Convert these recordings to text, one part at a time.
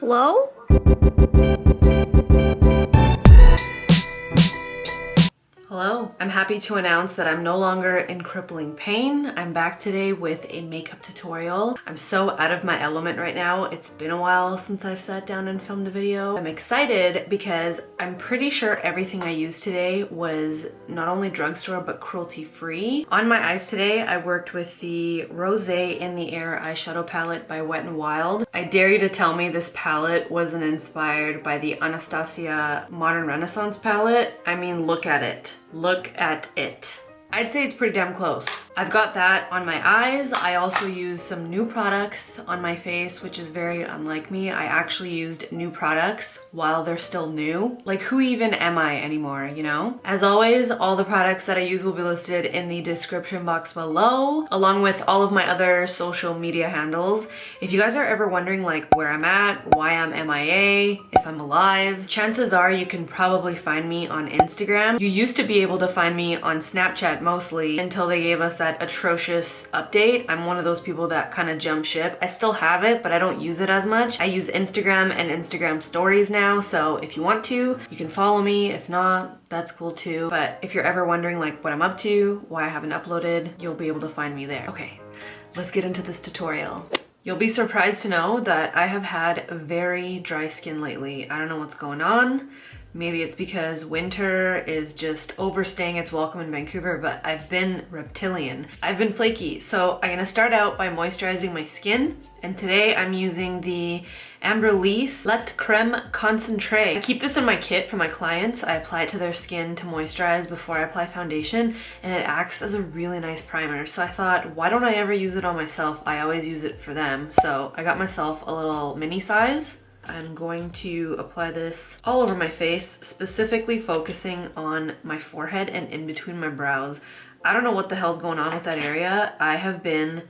Hello? Hello, I'm happy to announce that I'm no longer in crippling pain. I'm back today with a makeup tutorial. I'm so out of my element right now. It's been a while since I've sat down and filmed a video. I'm excited because I'm pretty sure everything I used today was not only drugstore but cruelty free. On my eyes today, I worked with the Rosé in the Air eyeshadow palette by Wet n Wild. I dare you to tell me this palette wasn't inspired by the Anastasia Modern Renaissance palette. I mean, look at it. Look at it. I'd say it's pretty damn close. I've got that on my eyes. I also used some new products on my face, which is very unlike me. I actually used new products while they're still new. Like, who even am I anymore, you know? As always, all the products that I use will be listed in the description box below, along with all of my other social media handles. If you guys are ever wondering like where I'm at, why I'm MIA, if I'm alive, chances are you can probably find me on Instagram. You used to be able to find me on Snapchat mostly until they gave us that atrocious update. I'm one of those people that kind of jump ship. I still have it, but I don't use it as much. I use Instagram and Instagram stories now, so if you want to, you can follow me. If not, that's cool too. But if you're ever wondering like what I'm up to, why I haven't uploaded, you'll be able to find me there. Okay, let's get into this tutorial. You'll be surprised to know that I have had very dry skin lately. I don't know what's going on. Maybe it's because winter is just overstaying its welcome in Vancouver, but I've been reptilian. I've been flaky. So I'm gonna start out by moisturizing my skin. And today I'm using the Embryolisse Lait Creme Concentre. I keep this in my kit for my clients. I apply it to their skin to moisturize before I apply foundation, and it acts as a really nice primer. So I thought, why don't I ever use it on myself? I always use it for them. So I got myself a little mini size. I'm going to apply this all over my face, specifically focusing on my forehead and in between my brows. I don't know what the hell's going on with that area. I have been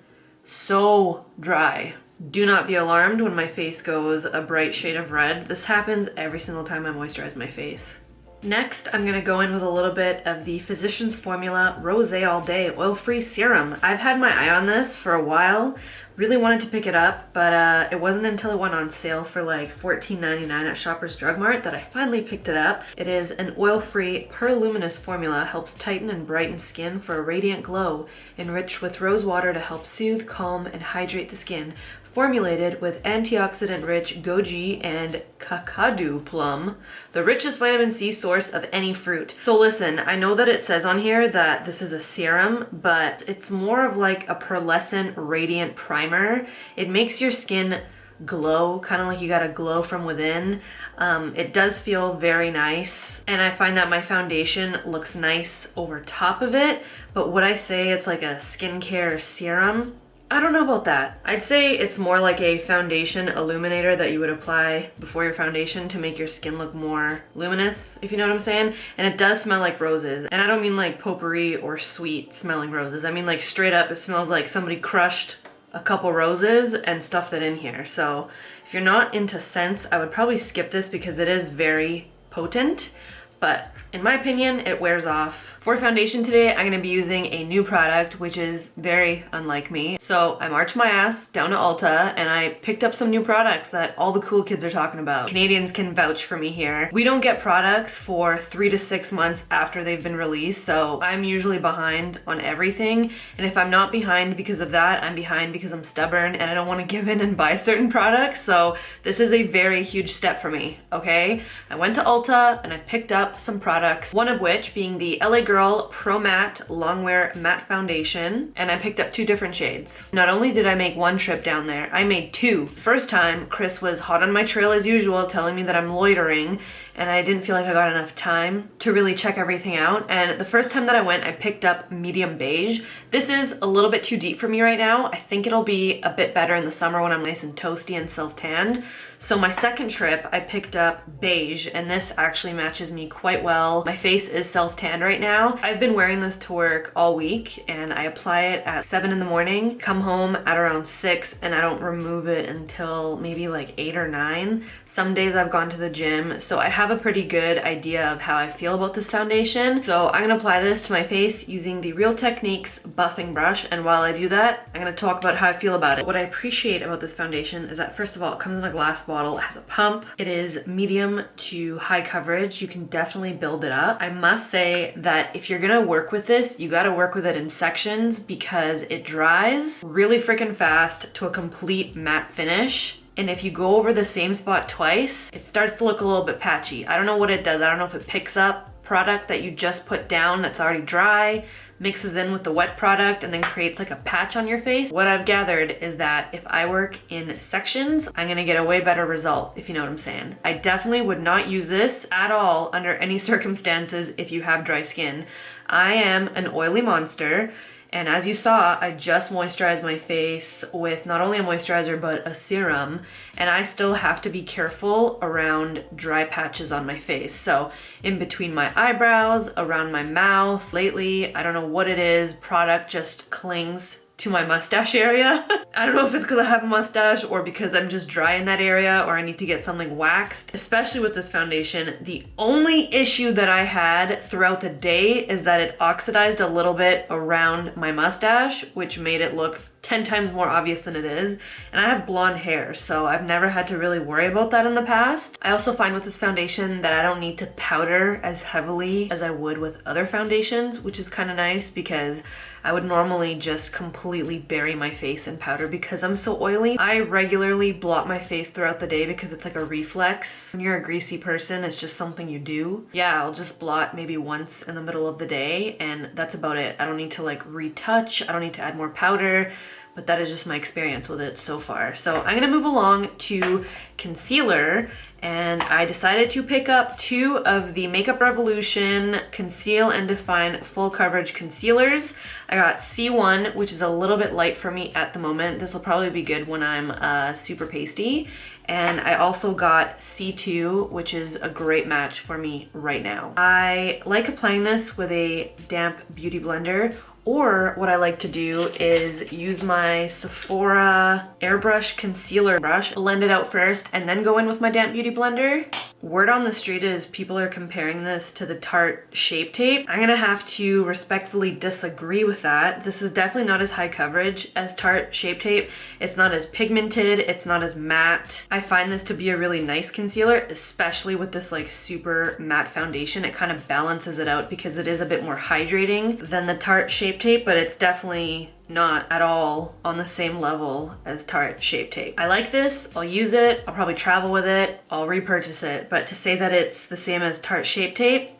so dry. Do not be alarmed when my face goes a bright shade of red. This happens every single time I moisturize my face. Next, I'm gonna go in with a little bit of the Physicians Formula Rosé All Day Oil-Free Serum. I've had my eye on this for a while. Really wanted to pick it up, but it wasn't until it went on sale for like $14.99 at Shoppers Drug Mart that I finally picked it up. It is an oil-free, per-luminous formula, helps tighten and brighten skin for a radiant glow, enriched with rose water to help soothe, calm, and hydrate the skin. Formulated with antioxidant-rich goji and kakadu plum, the richest vitamin C source of any fruit. So listen, I know that it says on here that this is a serum, but it's more of like a pearlescent radiant primer. It makes your skin glow, kind of like you got a glow from within. It does feel very nice, and I find that my foundation looks nice over top of it, but would I say it's like a skincare serum? I don't know about that. I'd say it's more like a foundation illuminator that you would apply before your foundation to make your skin look more luminous, if you know what I'm saying. And it does smell like roses. And I don't mean like potpourri or sweet smelling roses. I mean like straight up, it smells like somebody crushed a couple roses and stuffed it in here. So if you're not into scents, I would probably skip this because it is very potent. But in my opinion, it wears off. For foundation today, I'm gonna be using a new product, which is very unlike me. So I marched my ass down to Ulta and I picked up some new products that all the cool kids are talking about. Canadians can vouch for me here. We don't get products for 3 to 6 months after they've been released, so I'm usually behind on everything. And if I'm not behind because of that, I'm behind because I'm stubborn and I don't wanna give in and buy certain products. So this is a very huge step for me, okay? I went to Ulta and I picked up some products, one of which being the LA Girl Pro Matte Longwear Matte Foundation, and I picked up 2 different shades. Not only did I make 1 trip down there, I made 2. First time, Chris was hot on my trail as usual, telling me that I'm loitering, and I didn't feel like I got enough time to really check everything out. And the first time that I went, I picked up medium beige. This is a little bit too deep for me right now. I think it'll be a bit better in the summer when I'm nice and toasty and self-tanned. So my second trip, I picked up beige, and this actually matches me quite well. well. My face is self-tanned right now. I've been wearing this to work all week, and I apply it at 7 in the morning, come home at around 6, and I don't remove it until maybe like 8 or 9. Some days I've gone to the gym, so I have a pretty good idea of how I feel about this foundation. So I'm gonna apply this to my face using the Real Techniques buffing brush, and while I do that, I'm gonna talk about how I feel about it. What I appreciate about this foundation is that, first of all, it comes in a glass bottle, it has a pump, it is medium to high coverage. You can definitely build it up. I must say that if you're gonna work with this, you gotta work with it in sections because it dries really freaking fast to a complete matte finish. And if you go over the same spot twice, it starts to look a little bit patchy. I don't know what it does. I don't know if it picks up product that you just put down that's already dry, mixes in with the wet product, and then creates like a patch on your face. What I've gathered is that if I work in sections, I'm gonna get a way better result, if you know what I'm saying. I definitely would not use this at all under any circumstances if you have dry skin. I am an oily monster, and as you saw, I just moisturized my face with not only a moisturizer, but a serum, and I still have to be careful around dry patches on my face. So in between my eyebrows, around my mouth, lately, I don't know what it is, product just clings to my mustache area. I don't know if it's because I have a mustache or because I'm just dry in that area or I need to get something waxed. Especially with this foundation, the only issue that I had throughout the day is that it oxidized a little bit around my mustache, which made it look 10 times more obvious than it is. And I have blonde hair, so I've never had to really worry about that in the past. I also find with this foundation that I don't need to powder as heavily as I would with other foundations, which is kind of nice because I would normally just completely bury my face in powder because I'm so oily. I regularly blot my face throughout the day because it's like a reflex. When you're a greasy person, it's just something you do. Yeah, I'll just blot maybe once in the middle of the day, and that's about it. I don't need to like retouch. I don't need to add more powder. But that is just my experience with it so far. So I'm gonna move along to concealer, and I decided to pick up 2 of the Makeup Revolution Conceal and Define Full Coverage Concealers. I got C1, which is a little bit light for me at the moment. This will probably be good when I'm super pasty. And I also got C2, which is a great match for me right now. I like applying this with a damp beauty blender, or what I like to do is use my Sephora airbrush concealer brush, blend it out first, and then go in with my damp beauty blender. Word on the street is people are comparing this to the Tarte Shape Tape. I'm gonna have to respectfully disagree with that. This is definitely not as high coverage as Tarte Shape Tape. It's not as pigmented, it's not as matte. I find this to be a really nice concealer, especially with this like super matte foundation. It kind of balances it out because it is a bit more hydrating than the Tarte Shape Tape, but it's definitely not at all on the same level as Tarte Shape Tape. I like this, I'll use it, I'll probably travel with it, I'll repurchase it, but to say that it's the same as Tarte Shape Tape,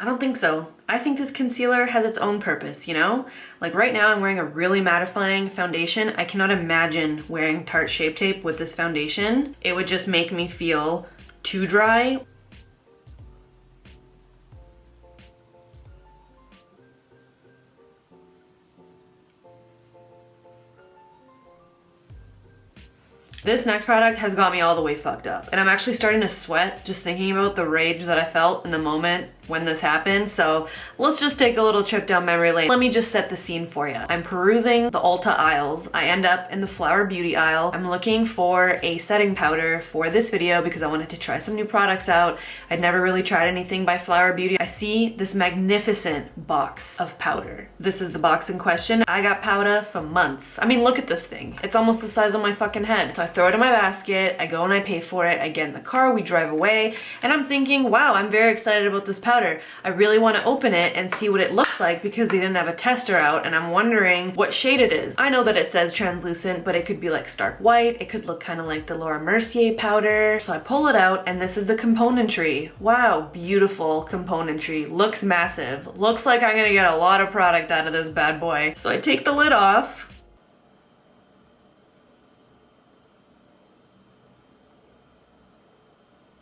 I don't think so. I think this concealer has its own purpose, you know? Like right now I'm wearing a really mattifying foundation. I cannot imagine wearing Tarte Shape Tape with this foundation. It would just make me feel too dry. This next product has got me all the way fucked up, and I'm actually starting to sweat just thinking about the rage that I felt in the moment when this happened. So let's just take a little trip down memory lane. Let me just set the scene for you. I'm perusing the Ulta aisles. I end up in the Flower Beauty aisle. I'm looking for a setting powder for this video because I wanted to try some new products out. I'd never really tried anything by Flower Beauty. I see this magnificent box of powder. This is the box in question. I got powder for months. I mean, look at this thing. It's almost the size of my fucking head. So I throw it in my basket, I go and I pay for it, I get in the car, we drive away, and I'm thinking, wow, I'm very excited about this powder. I really want to open it and see what it looks like because they didn't have a tester out, and I'm wondering what shade it is. I know that it says translucent, but it could be like stark white, it could look kind of like the Laura Mercier powder. So I pull it out, and this is the componentry. Wow, beautiful componentry. Looks massive. Looks like I'm gonna get a lot of product out of this bad boy. So I take the lid off.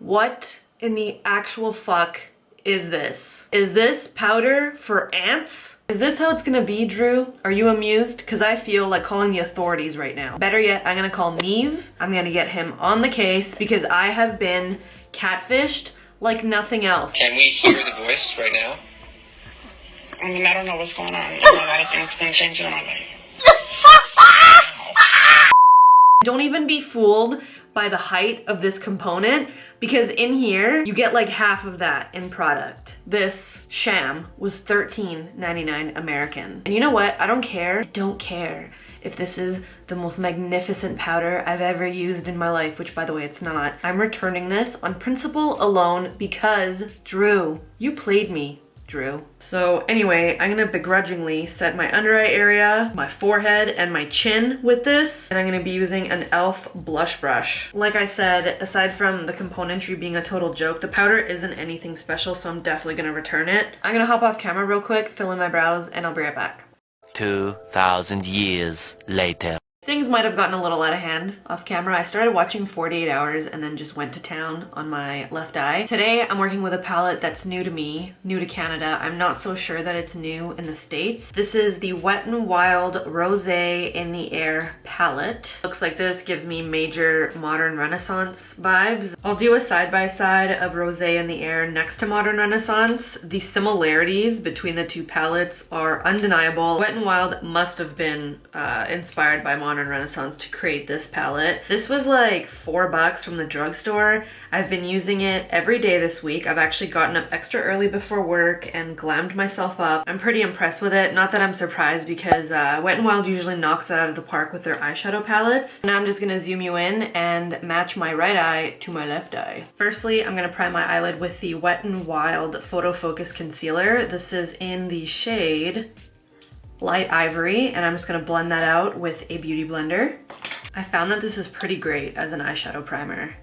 What in the actual fuck is this? Is this powder for ants? Is this how it's gonna be, Drew? Are you amused? Because I feel like calling the authorities right now. Better yet, I'm gonna call Neve. I'm gonna get him on the case because I have been catfished like nothing else. Can we hear the voice right now? I mean, I don't know what's going on. A lot of things been changing in my life. Don't even be fooled by the height of this component, because in here you get like half of that in product. This sham was $13.99 American. And you know what? I don't care. I don't care if this is the most magnificent powder I've ever used in my life, which by the way, it's not. I'm returning this on principle alone because Drew, you played me. Drew. So anyway, I'm gonna begrudgingly set my under eye area, my forehead, and my chin with this. And I'm gonna be using an e.l.f. blush brush. Like I said, aside from the componentry being a total joke, the powder isn't anything special, so I'm definitely gonna return it. I'm gonna hop off camera real quick, fill in my brows, and I'll be right back. 2,000 years later. Things might have gotten a little out of hand off camera. I started watching 48 Hours and then just went to town on my left eye. Today, I'm working with a palette that's new to me, new to Canada. I'm not so sure that it's new in the States. This is the Wet n Wild Rosé in the Air palette. Looks like this, gives me major modern Renaissance vibes. I'll do a side-by-side of Rosé in the Air next to modern Renaissance. The similarities between the two palettes are undeniable. Wet n Wild must have been inspired by modern Renaissance to create this palette. This was like $4 from the drugstore. I've been using it every day this week. I've actually gotten up extra early before work and glammed myself up. I'm pretty impressed with it. Not that I'm surprised because Wet n Wild usually knocks it out of the park with their eyeshadow palettes. Now I'm just gonna zoom you in and match my right eye to my left eye. Firstly, I'm gonna prime my eyelid with the Wet n Wild Photofocus Concealer. This is in the shade Light Ivory, and I'm just gonna blend that out with a beauty blender. I found that this is pretty great as an eyeshadow primer.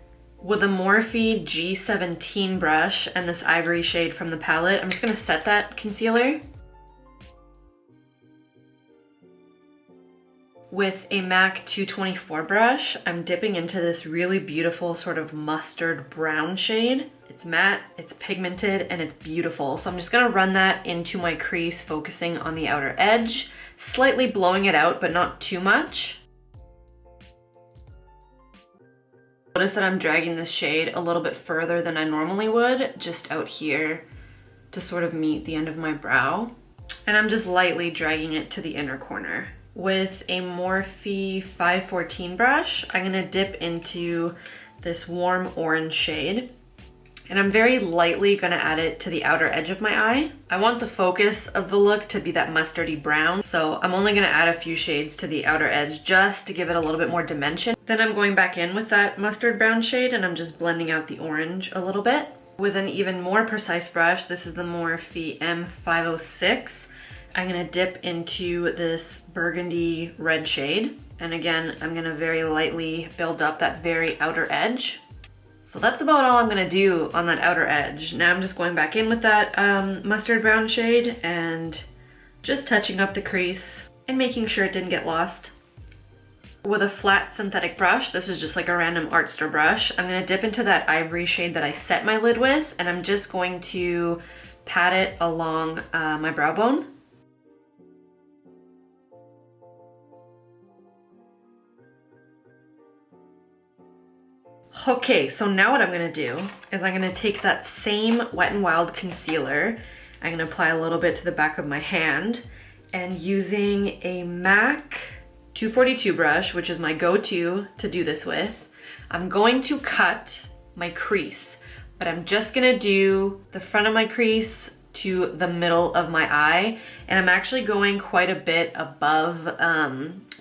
With a Morphe G17 brush and this ivory shade from the palette, I'm just gonna set that concealer. With a MAC 224 brush, I'm dipping into this really beautiful sort of mustard brown shade. It's matte, it's pigmented, and it's beautiful. So I'm just gonna run that into my crease, focusing on the outer edge, slightly blowing it out, but not too much. Notice that I'm dragging this shade a little bit further than I normally would, just out here to sort of meet the end of my brow. And I'm just lightly dragging it to the inner corner. With a Morphe 514 brush, I'm gonna dip into this warm orange shade. And I'm very lightly gonna add it to the outer edge of my eye. I want the focus of the look to be that mustardy brown, so I'm only gonna add a few shades to the outer edge just to give it a little bit more dimension. Then I'm going back in with that mustard brown shade and I'm just blending out the orange a little bit. With an even more precise brush, this is the Morphe M506. I'm gonna dip into this burgundy red shade. And again, I'm gonna very lightly build up that very outer edge. So that's about all I'm gonna do on that outer edge. Now I'm just going back in with that mustard brown shade and just touching up the crease and making sure it didn't get lost. With a flat synthetic brush, this is just like a random art store brush, I'm gonna dip into that ivory shade that I set my lid with, and I'm just going to pat it along my brow bone. Okay, so now what I'm gonna do is I'm gonna take that same Wet n Wild concealer, I'm gonna apply a little bit to the back of my hand, and using a MAC 242 brush, which is my go-to to do this with, I'm going to cut my crease, but I'm just gonna do the front of my crease to the middle of my eye, and I'm actually going quite a bit above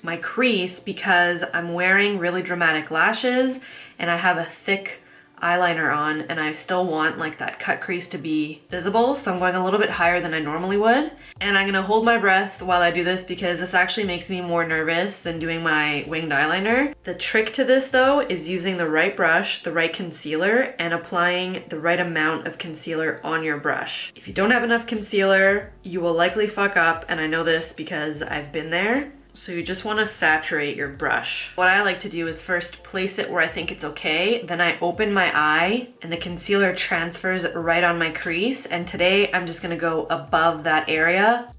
my crease because I'm wearing really dramatic lashes and I have a thick eyeliner on and I still want like that cut crease to be visible, so I'm going a little bit higher than I normally would. And I'm gonna hold my breath while I do this because this actually makes me more nervous than doing my winged eyeliner. The trick to this though is using the right brush, the right concealer, and applying the right amount of concealer on your brush. If you don't have enough concealer, you will likely fuck up, and I know this because I've been there. So you just want to saturate your brush. What I like to do is first place it where I think it's okay, then I open my eye and the concealer transfers right on my crease, and today I'm just gonna go above that area.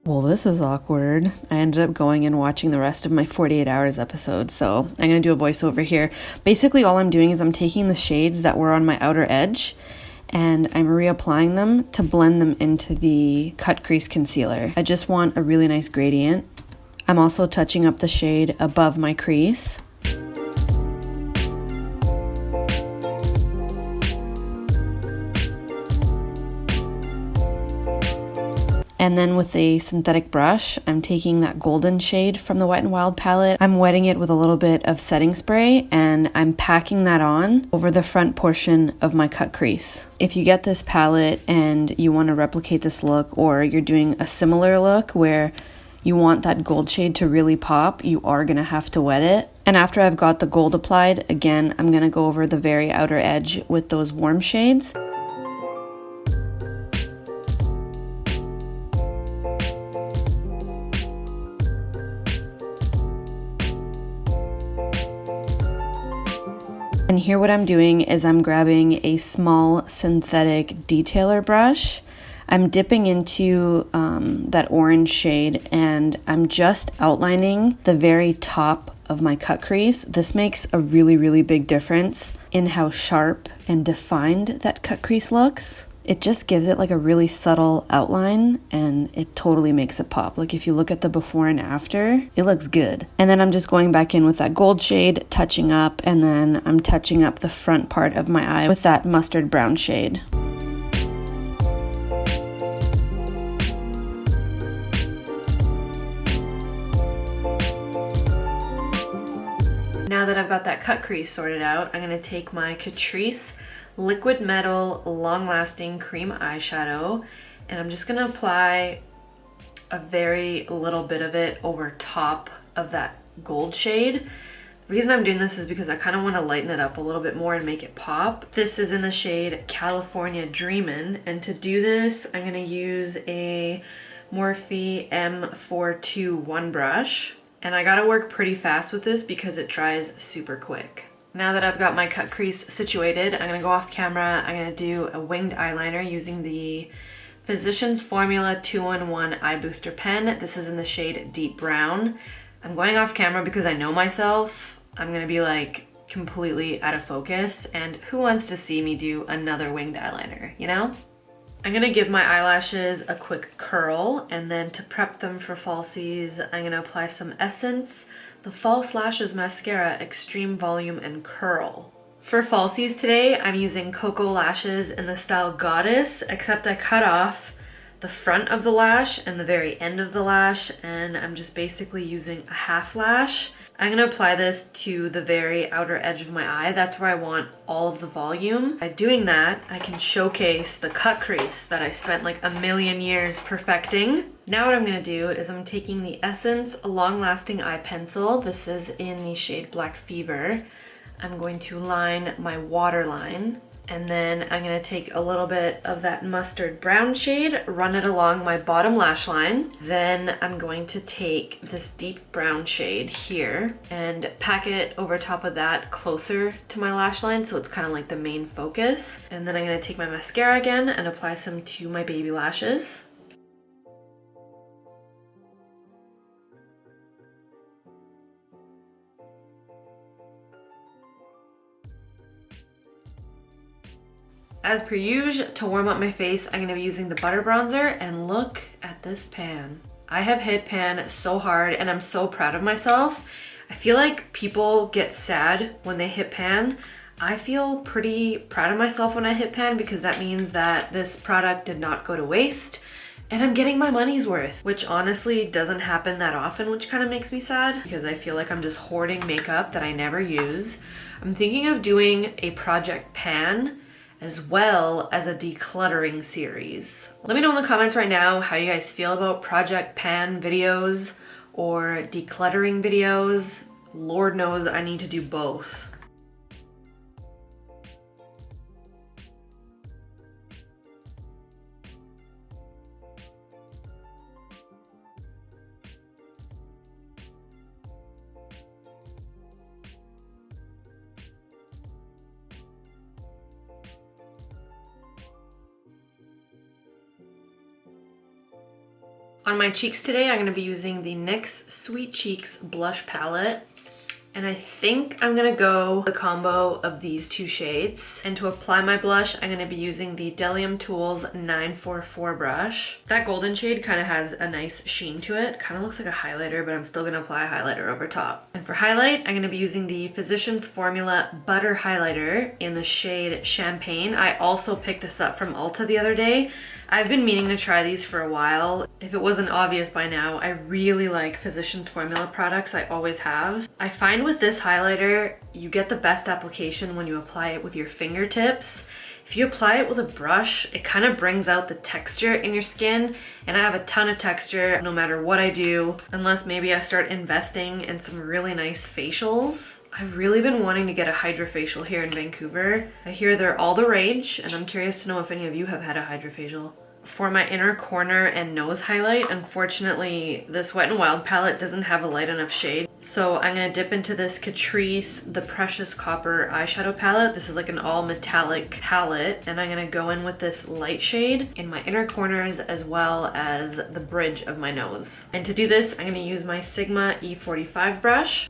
Well, this is awkward. I ended up going and watching the rest of my 48 Hours episode, so I'm going to do a voiceover here. Basically, all I'm doing is I'm taking the shades that were on my outer edge and I'm reapplying them to blend them into the cut crease concealer. I just want a really nice gradient. I'm also touching up the shade above my crease. And then with a synthetic brush, I'm taking that golden shade from the Wet n Wild palette. I'm wetting it with a little bit of setting spray and I'm packing that on over the front portion of my cut crease. If you get this palette and you want to replicate this look, or you're doing a similar look where you want that gold shade to really pop, you are going to have to wet it. And after I've got the gold applied, again, I'm going to go over the very outer edge with those warm shades. And here what I'm doing is I'm grabbing a small synthetic detailer brush. I'm dipping into that orange shade and I'm just outlining the very top of my cut crease. This makes a really, really big difference in how sharp and defined that cut crease looks. It just gives it like a really subtle outline and it totally makes it pop. Like if you look at the before and after, it looks good. And then I'm just going back in with that gold shade, touching up, and then I'm touching up the front part of my eye with that mustard brown shade. Now that I've got that cut crease sorted out, I'm going to take my Catrice Liquid Metal Long Lasting Cream Eyeshadow and I'm just going to apply a very little bit of it over top of that gold shade. The reason I'm doing this is because I kind of want to lighten it up a little bit more and make it pop. This is in the shade California Dreamin', and to do this I'm going to use a Morphe M421 brush. And I gotta work pretty fast with this because it dries super quick. Now that I've got my cut crease situated, I'm gonna go off camera. I'm gonna do a winged eyeliner using the Physicians Formula 2-in-1 Eye Booster Pen. This is in the shade Deep Brown. I'm going off camera because I know myself. I'm gonna be like completely out of focus, and who wants to see me do another winged eyeliner, you know? I'm gonna give my eyelashes a quick curl, and then to prep them for falsies, I'm gonna apply some Essence, the False Lashes Mascara Extreme Volume and Curl. For falsies today, I'm using Koko lashes in the style Goddess, except I cut off the front of the lash and the very end of the lash, and I'm just basically using a half lash. I'm gonna apply this to the very outer edge of my eye. That's where I want all of the volume. By doing that, I can showcase the cut crease that I spent like a million years perfecting. Now what I'm gonna do is I'm taking the Essence Long Lasting Eye Pencil. This is in the shade Black Fever. I'm going to line my waterline, and then I'm gonna take a little bit of that mustard brown shade, run it along my bottom lash line. Then I'm going to take this deep brown shade here and pack it over top of that closer to my lash line so it's kind of like the main focus. And then I'm gonna take my mascara again and apply some to my baby lashes. As per usual, to warm up my face, I'm gonna be using the butter bronzer, and look at this pan. I have hit pan so hard and I'm so proud of myself. I feel like people get sad when they hit pan. I feel pretty proud of myself when I hit pan because that means that this product did not go to waste and I'm getting my money's worth, which honestly doesn't happen that often, which kind of makes me sad because I feel like I'm just hoarding makeup that I never use. I'm thinking of doing a project pan as well as a decluttering series. Let me know in the comments right now how you guys feel about project pan videos or decluttering videos. Lord knows I need to do both. On my cheeks today, I'm going to be using the NYX Sweet Cheeks Blush Palette. And I think I'm gonna go the combo of these two shades. And to apply my blush, I'm gonna be using the Delium Tools 944 brush. That golden shade kind of has a nice sheen to it. Kind of looks like a highlighter, but I'm still gonna apply a highlighter over top. And for highlight, I'm gonna be using the Physicians Formula Butter Highlighter in the shade Champagne. I also picked this up from Ulta the other day. I've been meaning to try these for a while. If it wasn't obvious by now, I really like Physicians Formula products. I always have. I find with this highlighter, you get the best application when you apply it with your fingertips. If you apply it with a brush, it kind of brings out the texture in your skin, and I have a ton of texture no matter what I do, unless maybe I start investing in some really nice facials. I've really been wanting to get a hydrofacial here in Vancouver. I hear they're all the rage, and I'm curious to know if any of you have had a hydrofacial. For my inner corner and nose highlight, unfortunately, this Wet n Wild palette doesn't have a light enough shade. So I'm gonna dip into this Catrice The Precious Copper eyeshadow palette. This is like an all metallic palette, and I'm gonna go in with this light shade in my inner corners as well as the bridge of my nose. And to do this, I'm gonna use my Sigma E45 brush.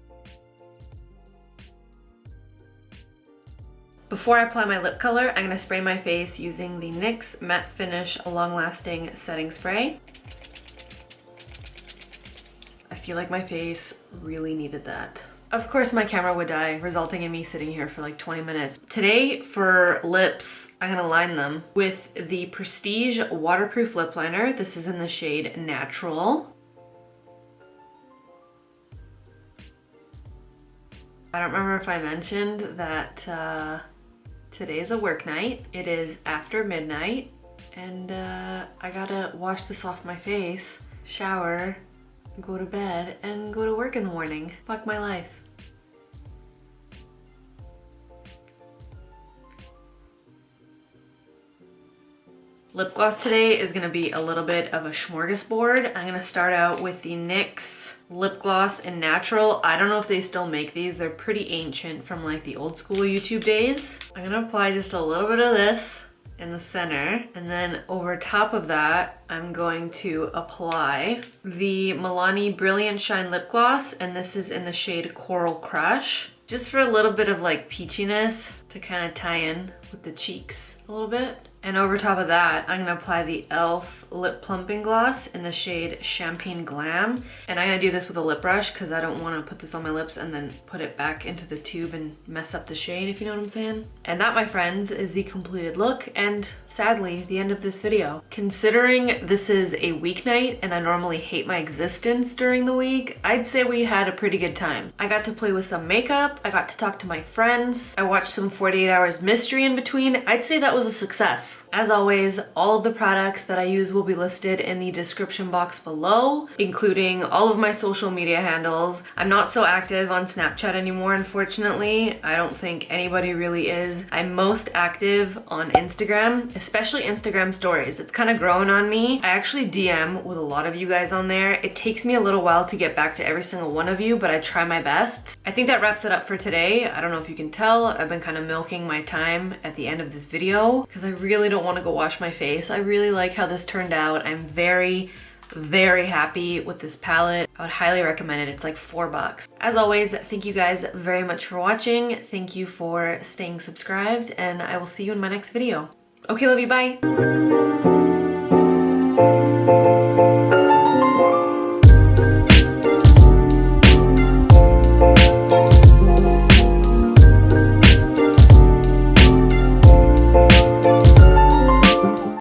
Before I apply my lip color, I'm gonna spray my face using the NYX Matte Finish Long Lasting Setting Spray. I feel like my face really needed that. Of course my camera would die, resulting in me sitting here for like 20 minutes. Today for lips, I'm gonna line them with the Prestige Waterproof Lip Liner. This is in the shade Natural. I don't remember if I mentioned that today's a work night. It is after midnight, and I gotta wash this off my face, shower, go to bed, and go to work in the morning. Fuck my life. Lip gloss today is gonna be a little bit of a smorgasbord. I'm gonna start out with the NYX lip gloss in Natural. I don't know if they still make these. They're pretty ancient from like the old school YouTube days. I'm gonna apply just a little bit of this in the center, and then over top of that, I'm going to apply the Milani Brilliant Shine Lip Gloss, and this is in the shade Coral Crush, just for a little bit of like peachiness to kind of tie in with the cheeks a little bit. And over top of that, I'm gonna apply the e.l.f. Lip Plumping Gloss in the shade Champagne Glam. And I'm gonna do this with a lip brush because I don't wanna put this on my lips and then put it back into the tube and mess up the shade, if you know what I'm saying. And that, my friends, is the completed look, and sadly, the end of this video. Considering this is a weeknight and I normally hate my existence during the week, I'd say we had a pretty good time. I got to play with some makeup, I got to talk to my friends, I watched some 48 Hours Mystery in between. I'd say that was a success. As always, all of the products that I use will be listed in the description box below, including all of my social media handles. I'm not so active on Snapchat anymore, unfortunately. I don't think anybody really is. I'm most active on Instagram, especially Instagram stories. It's kind of growing on me. I actually DM with a lot of you guys on there. It takes me a little while to get back to every single one of you, but I try my best. I think that wraps it up for today. I don't know if you can tell, I've been kind of milking my time at the end of this video because I really don't want to go wash my face. I really like how this turned out. I'm very happy with this palette. I would highly recommend it. It's like $4. As always, thank you guys very much for watching. Thank you for staying subscribed, and I will see you in my next video. Okay, love you, bye.